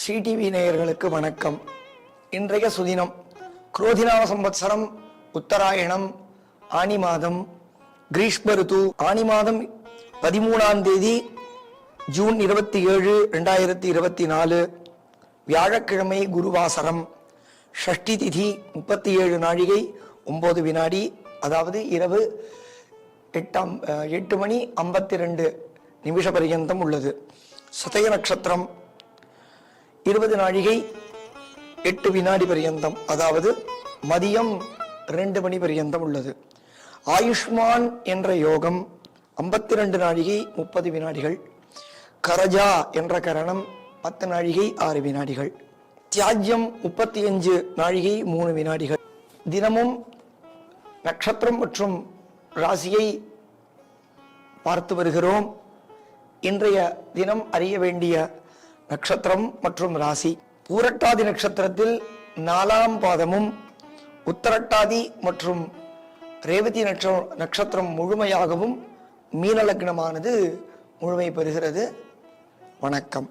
Sri TV நேயர்களுக்கு வணக்கம். இன்றைய சுதினம் குரோதிநாம சம்பத்சரம், உத்தராயணம், ஆனி மாதம், கிரீஷ்ம ருது. ஆனி மாதம் 13ஆம் தேதி ஜூன் 27, 2024 வியாழக்கிழமை, குருவாசரம், ஷஷ்டி திதி, 37 நாழிகை 9 வினாடி, அதாவது இரவு 8 மணி 52 நிமிஷ பர்யந்தம் உள்ளது. சதய நட்சத்திரம் 20 நாழிகை 8 வினாடி பர்யந்தம், அதாவது மதியம் 2 மணி பர்யந்தம் உள்ளது. ஆயுஷ்மான் என்ற யோகம் 52 நாழிகை 30 வினாடிகள். கரஜா என்ற கரணம் 10 நாழிகை 6 வினாடிகள். தியாஜ்யம் 35 நாழிகை 3 வினாடிகள். தினமும் நட்சத்திரம் மற்றும் ராசியை பார்த்து வருகிறோம். இன்றைய தினம் அறிய வேண்டிய நட்சத்திரம் மற்றும் ராசி. பூரட்டாதி நட்சத்திரத்தில் 4ஆம் பாதமும், உத்தரட்டாதி மற்றும் ரேவதி நட்சத்திரம் முழுமையாகவும் மீன லக்னமானது முழுமை பெறுகிறது. வணக்கம்.